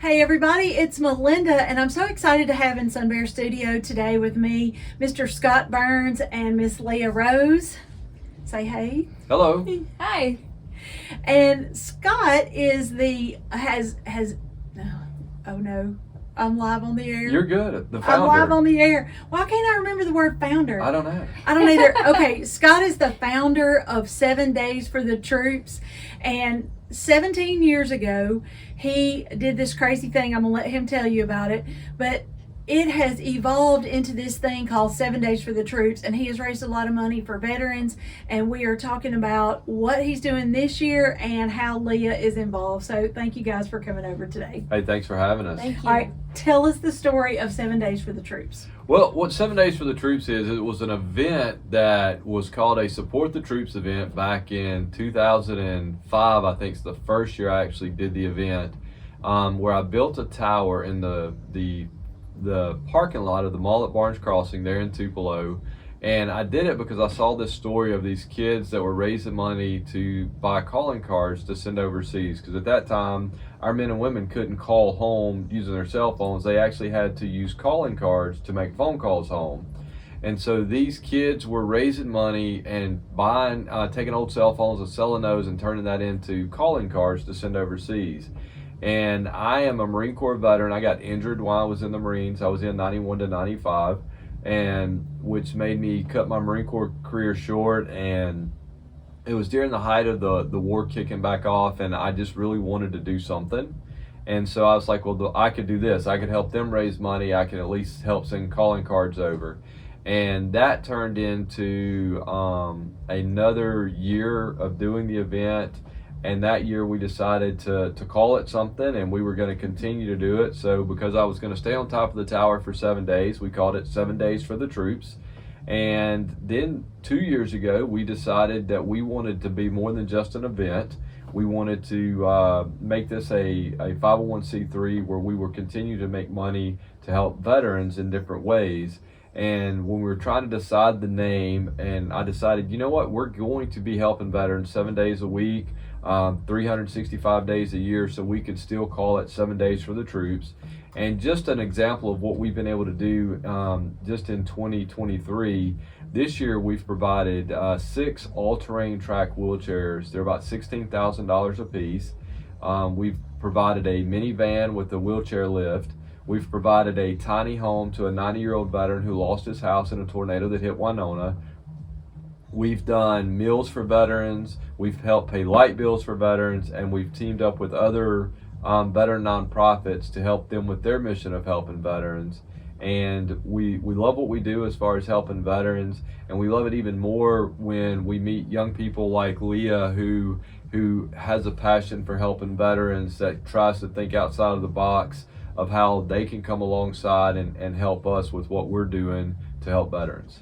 Hey everybody, it's Melinda, and I'm so excited to have in Sun Bear Studio today with me Mr. Scott Burns and Miss Leah Rose. Say hey. Hello. Hi. And Scott is oh no, I'm live on the air. You're good. The I'm founder. live on the air. Why can't I remember the word founder? I don't know. I don't either. Okay, Scott is the founder of 7 Days for the Troops, and 17 years ago, he did this crazy thing. I'm going to let him tell you about it, but it has evolved into this thing called 7 Days for the Troops, and he has raised a lot of money for veterans, and we are talking about what he's doing this year and how Leah is involved. So thank you guys for coming over today. Hey, thanks for having us. Thank you. All right, tell us the story of 7 Days for the Troops. Well, what 7 Days for the Troops is, it was an event that was called a Support the Troops event back in 2005. I think it's the first year I actually did the event, where I built a tower in the parking lot of the mall at Barnes Crossing there in Tupelo. And I did it because I saw this story of these kids that were raising money to buy calling cards to send overseas. Because at that time, our men and women couldn't call home using their cell phones. They actually had to use calling cards to make phone calls home. And so these kids were raising money and buying, taking old cell phones and selling those and turning that into calling cards to send overseas. And I am a Marine Corps veteran. I got injured while I was in the Marines. I was in 91 to 95, and which made me cut my Marine Corps career short. And it was during the height of the war kicking back off, and I just really wanted to do something. And so I was like, well, I could do this. I could help them raise money. I can at least help send calling cards over. And that turned into another year of doing the event. And that year we decided to call it something, and we were going to continue to do it. So because I was going to stay on top of the tower for 7 days, we called it 7 Days for the Troops. And then 2 years ago, we decided that we wanted to be more than just an event. We wanted to make this a 501c3 where we would continue to make money to help veterans in different ways. And when we were trying to decide the name, and I decided, you know what, we're going to be helping veterans 7 days a week, 365 days a year, so we could still call it 7 Days for the Troops. And just an example of what we've been able to do just in 2023, this year we've provided 6 all-terrain track wheelchairs. They're about $16,000 a piece. We've provided a minivan with a wheelchair lift. We've provided a tiny home to a 90-year-old veteran who lost his house in a tornado that hit Winona. We've done meals for veterans. We've helped pay light bills for veterans, and we've teamed up with other veteran nonprofits to help them with their mission of helping veterans. And we love what we do as far as helping veterans, and we love it even more when we meet young people like Leah who has a passion for helping veterans, that tries to think outside of the box of how they can come alongside and help us with what we're doing to help veterans.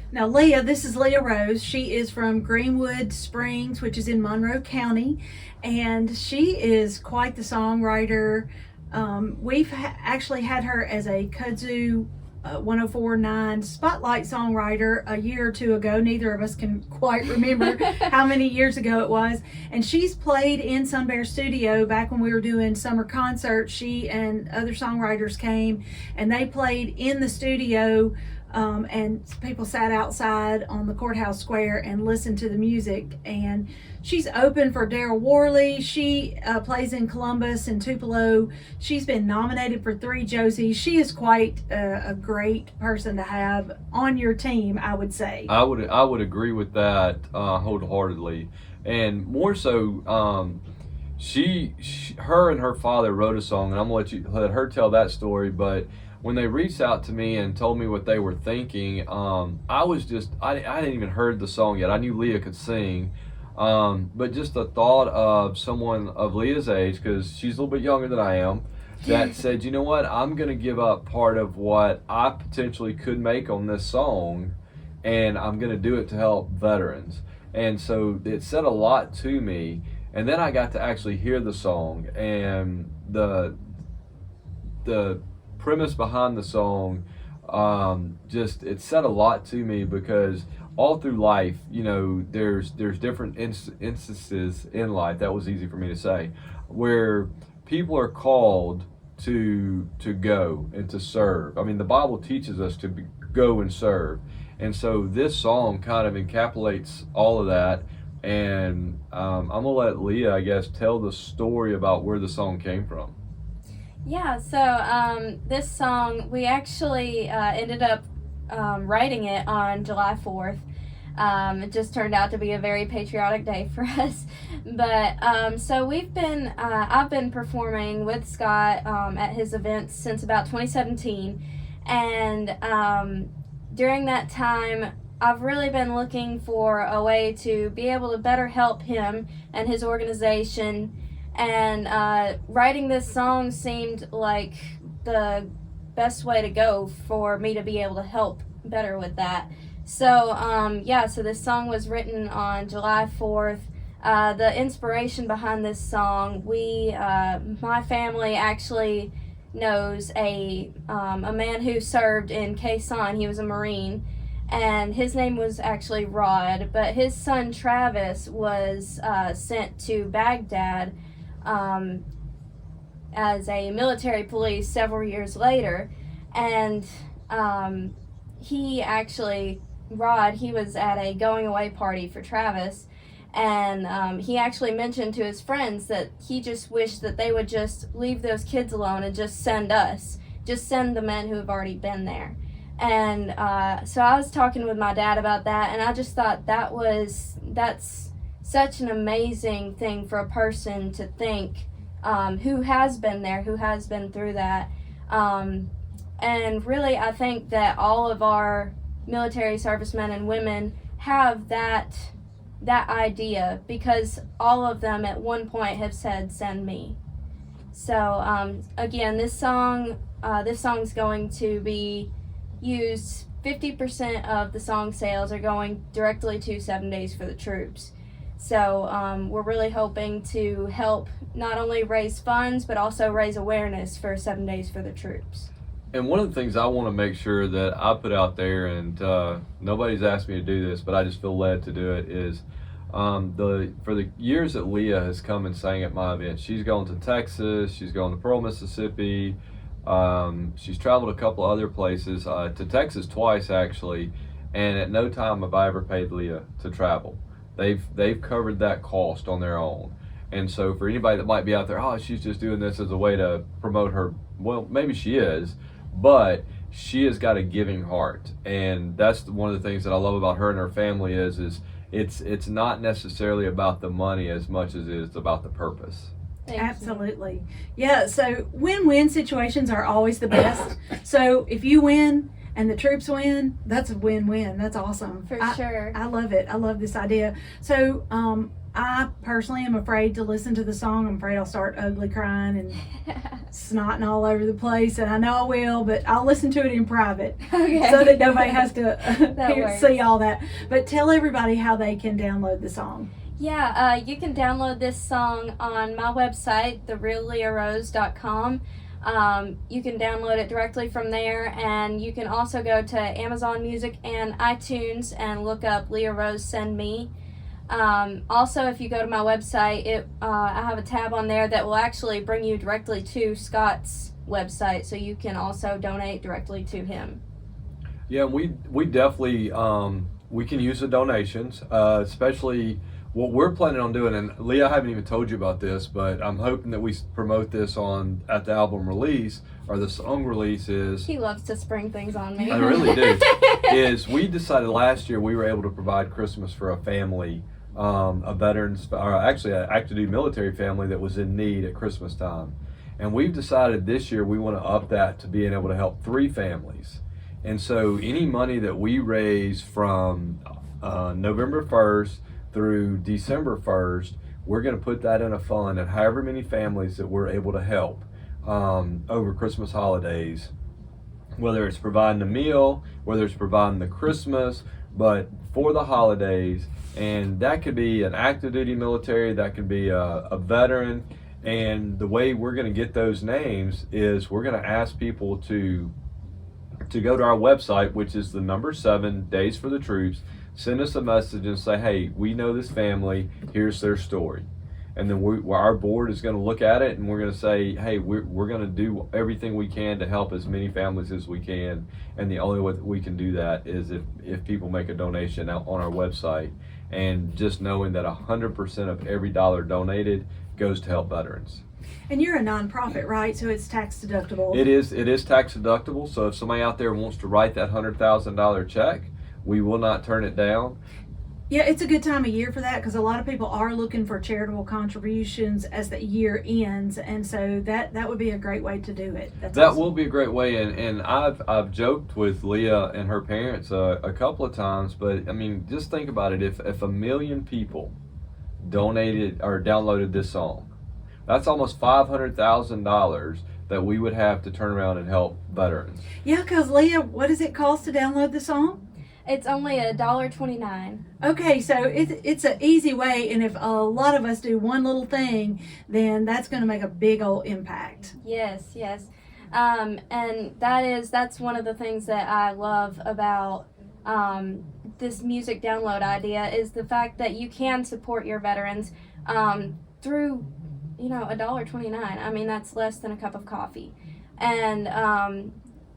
Now, Leah, this is Leah Rose. She is from Greenwood Springs, which is in Monroe County, and she is quite the songwriter. We've actually had her as a Kudzu 104.9 Spotlight songwriter a year or two ago. Neither of us can quite remember how many years ago it was. And she's played in Sun Bear Studio back when we were doing summer concerts. She and other songwriters came and they played in the studio. And people sat outside on the courthouse square and listened to the music. And she's open for Daryl Worley. She plays in Columbus and Tupelo. She's been nominated for 3 Josies. She is quite a great person to have on your team, I would say. I would agree with that wholeheartedly, and more so. Her and her father wrote a song, and I'm gonna let her tell that story. But when they reached out to me and told me what they were thinking, I hadn't even heard the song yet. I knew Leah could sing, but just the thought of someone of Leah's age, because she's a little bit younger than I am, that said, you know what, I'm going to give up part of what I potentially could make on this song, and I'm going to do it to help veterans. And so it said a lot to me. And then I got to actually hear the song, and the premise behind the song, just it said a lot to me, because all through life, you know, there's different instances in life, that was easy for me to say, where people are called to go and to serve. I mean, the Bible teaches us to go and serve, and so this song kind of encapsulates all of that. And I'm gonna let Leah, I guess, tell the story about where the song came from. Yeah, so this song, we actually ended up writing it on July 4th. It just turned out to be a very patriotic day for us. But so I've been performing with Scott at his events since about 2017. And during that time, I've really been looking for a way to be able to better help him and his organization. And writing this song seemed like the best way to go for me to be able to help better with that. So so this song was written on July 4th. The inspiration behind this song, my family actually knows a man who served in Quezon. He was a Marine, and his name was actually Rod, but his son Travis was sent to Baghdad as a military police several years later. And he was at a going away party for Travis, and he actually mentioned to his friends that he just wished that they would just leave those kids alone and just send the men who have already been there. And so I was talking with my dad about that, and I just thought that's such an amazing thing for a person to think, who has been there, who has been through that. And really, I think that all of our military servicemen and women have that idea, because all of them at one point have said, "Send me." So again, this song's going to be used. 50% of the song sales are going directly to 7 Days for the Troops. So we're really hoping to help not only raise funds, but also raise awareness for 7 Days for the Troops. And one of the things I want to make sure that I put out there, and nobody's asked me to do this, but I just feel led to do it, is for the years that Leah has come and sang at my events, she's gone to Texas, she's gone to Pearl, Mississippi, she's traveled a couple other places, to Texas twice actually, and at no time have I ever paid Leah to travel. They've covered that cost on their own. And so for anybody that might be out there, oh, she's just doing this as a way to promote her, well, maybe she is, but she has got a giving heart. And that's one of the things that I love about her and her family is it's not necessarily about the money as much as it is about the purpose. Absolutely. Yeah, so win-win situations are always the best. So if you win and the troops win, that's a win-win. That's awesome. For sure. I love it. I love this idea. So I personally am afraid to listen to the song. I'm afraid I'll start ugly crying and snotting all over the place, and I know I will, but I'll listen to it in private. Okay. So that nobody has to That see all that. But tell everybody how they can download the song. Yeah, you can download this song on my website, therealleahrose.com. You can download it directly from there, and you can also go to Amazon Music and iTunes and look up Leah Rose Send Me. Also, if you go to my website, I have a tab on there that will actually bring you directly to Scott's website, so you can also donate directly to him. Yeah, we definitely we can use the donations, especially what we're planning on doing. And Leah, I haven't even told you about this, but I'm hoping that we promote this at the album release or the song release. He loves to spring things on me. I really do. Is we decided last year we were able to provide Christmas for a family, a veterans, or actually an active duty military family that was in need at Christmas time. And we've decided this year we want to up that to being able to help 3 families. And so any money that we raise from November 1st through December 1st, we're going to put that in a fund, and however many families that we're able to help over Christmas holidays, whether it's providing a meal, whether it's providing the Christmas, but for the holidays. And that could be an active duty military, that could be a veteran. And the way we're going to get those names is we're going to ask people to go to our website, which is the number 7 Days for the Troops, send us a message and say, hey, we know this family, here's their story. and then our board is going to look at it, and we're going to say, hey, we're going to do everything we can to help as many families as we can, and the only way that we can do that is if people make a donation out on our website, and just knowing that 100% of every dollar donated goes to help veterans. And you're a nonprofit, right? So it's tax deductible. It is tax deductible. So if somebody out there wants to write that $100,000 check, we will not turn it down. Yeah, it's a good time of year for that because a lot of people are looking for charitable contributions as the year ends, and so that would be a great way to do it. That's awesome. Will be a great way, and I've joked with Leah and her parents a couple of times, but I mean, just think about it. If 1 million people donated or downloaded this song, that's almost $500,000 that we would have to turn around and help veterans. Yeah, because Leah, what does it cost to download the song? It's only $1.29. Okay, so it's an easy way, and if a lot of us do one little thing, then that's going to make a big old impact. Yes, yes. And that's one of the things that I love about this music download idea is the fact that you can support your veterans through, $1.29. I mean, that's less than a cup of coffee. And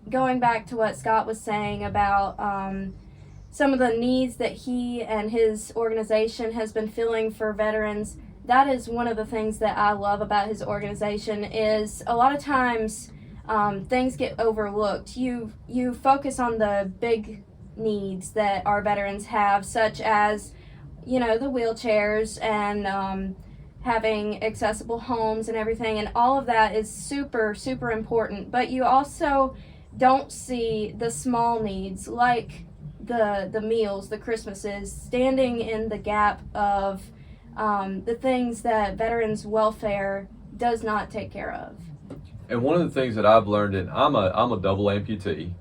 going back to what Scott was saying about some of the needs that he and his organization has been filling for veterans, that is one of the things that I love about his organization is a lot of times things get overlooked. You focus on the big needs that our veterans have, such as, the wheelchairs and having accessible homes and everything, and all of that is super, super important. But you also don't see the small needs like the meals, the Christmases, standing in the gap of the things that veterans welfare does not take care of. And one of the things that I've learned, and I'm a double amputee,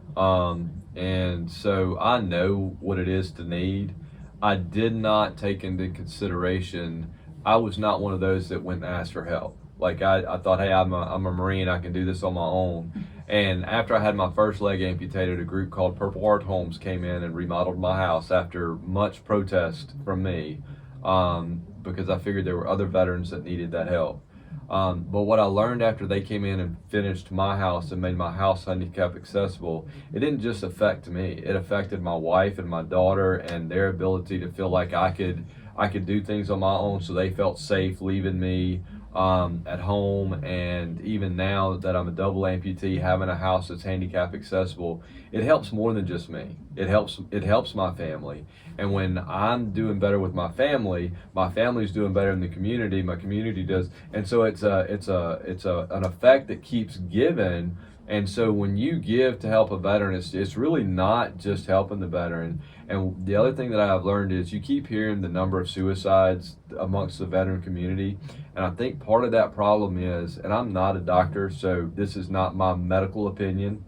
and so I know what it is to need. I did not take into consideration, I was not one of those that went and asked for help. Like I thought, hey, I'm a Marine, I can do this on my own. And after I had my first leg amputated, a group called Purple Heart Homes came in and remodeled my house after much protest from me, because I figured there were other veterans that needed that help. But what I learned after they came in and finished my house and made my house handicap accessible, it didn't just affect me. It affected my wife and my daughter and their ability to feel like I could do things on my own, so they felt safe leaving me at home. And even now that I'm a double amputee, having a house that's handicap accessible, it helps more than just me. It helps my family. And when I'm doing better with my family's doing better in the community, my community does. And so it's an effect that keeps giving. And so when you give to help a veteran, it's really not just helping the veteran. And the other thing that I've learned is you keep hearing the number of suicides amongst the veteran community. And I think part of that problem is, and I'm not a doctor, so this is not my medical opinion,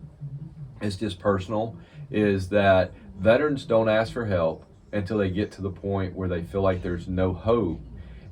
it's just personal, is that veterans don't ask for help until they get to the point where they feel like there's no hope.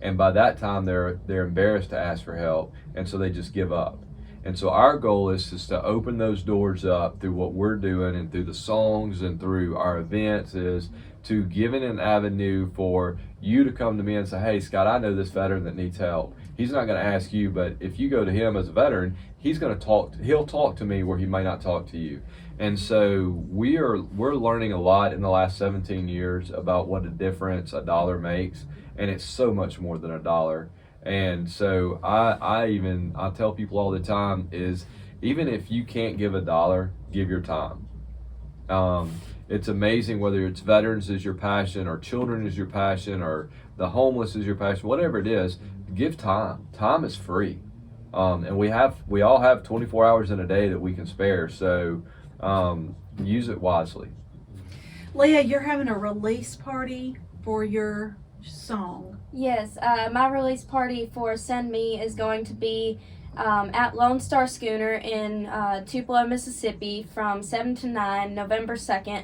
And by that time, they're embarrassed to ask for help, and so they just give up. And so our goal is just to open those doors up through what we're doing and through the songs and through our events, is to give it an avenue for you to come to me and say, hey, Scott, I know this veteran that needs help. He's not going to ask you, but if you go to him as a veteran, he'll talk to me where he may not talk to you. And so we're learning a lot in the last 17 years about what a difference a dollar makes, and it's so much more than a dollar. And so I tell people all the time is, even if you can't give a dollar, give your time. It's amazing whether it's veterans is your passion, or children is your passion, or the homeless is your passion, whatever it is, give time. Time is free. And we all have 24 hours in a day that we can spare. So use it wisely. Leah, you're having a release party for your song. Yes, my release party for Send Me is going to be at Lone Star Schooner in Tupelo, Mississippi from 7 to 9, November 2nd.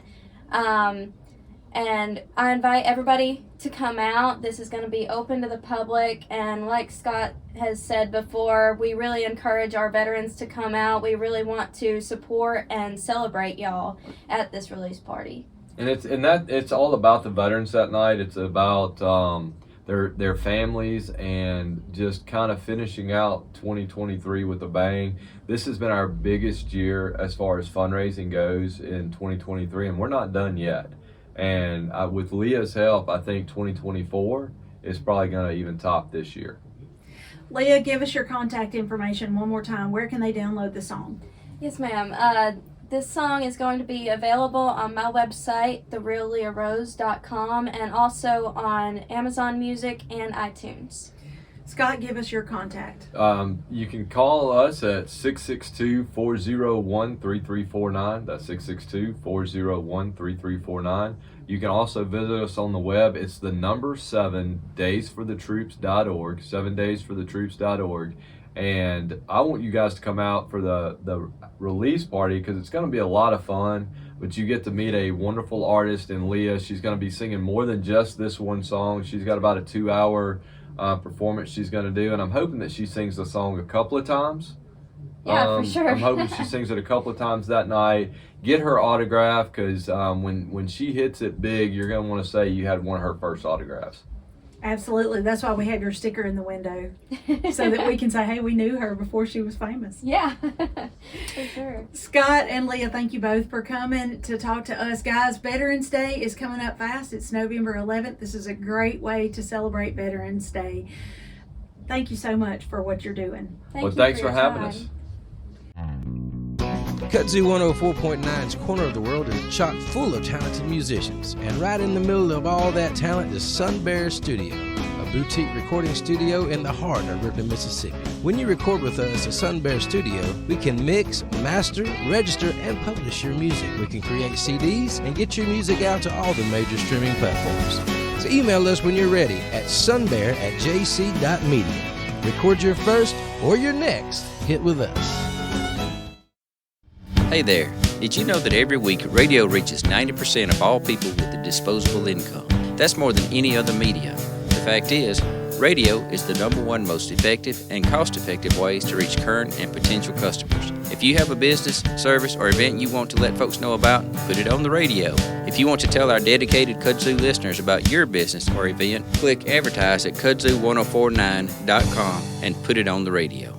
And I invite everybody to come out. This is going to be open to the public, and like Scott has said before, we really encourage our veterans to come out. We really want to support and celebrate y'all at this release party. And it's all about the veterans that night. It's about their families, and just kind of finishing out 2023 with a bang. This has been our biggest year as far as fundraising goes in 2023, and we're not done yet. And with Leah's help, I think 2024 is probably going to even top this year. Leah, give us your contact information one more time. Where can they download the song? Yes, ma'am. This song is going to be available on my website, therealleahrose.com, and also on Amazon Music and iTunes. Scott, give us your contact. You can call us at 662-401-3349. That's 662-401-3349. You can also visit us on the web. It's the number 7daysforthetroops.org, 7daysforthetroops.org. And I want you guys to come out for the release party, because it's going to be a lot of fun. But you get to meet a wonderful artist in Leah. She's going to be singing more than just this one song. She's got about a 2-hour performance she's going to do, and I'm hoping that she sings the song a couple of times. Yeah, for sure. I'm hoping she sings it a couple of times that night. Get her autograph, because when she hits it big, you're going to want to say you had one of her first autographs. Absolutely. That's why we have your sticker in the window, so that we can say, hey, we knew her before she was famous. Yeah, for sure. Scott and Leah, thank you both for coming to talk to us. Guys, Veterans Day is coming up fast. It's November 11th. This is a great way to celebrate Veterans Day. Thank you so much for what you're doing. Thanks for having us. Kudzu 104.9's Corner of the World is chock full of talented musicians, and right in the middle of all that talent is Sun Bear Studio, a boutique recording studio in the heart of Ripley, Mississippi. When you record with us at Sun Bear Studio, we can mix, master, register, and publish your music. We can create CDs and get your music out to all the major streaming platforms. So email us when you're ready at sunbear@jc.media. Record your first or your next hit with us. Hey there, did you know that every week radio reaches 90% of all people with a disposable income? That's more than any other media. The fact is, radio is the #1 most effective and cost-effective ways to reach current and potential customers. If you have a business, service, or event you want to let folks know about, put it on the radio. If you want to tell our dedicated Kudzu listeners about your business or event, click advertise at kudzu1049.com and put it on the radio.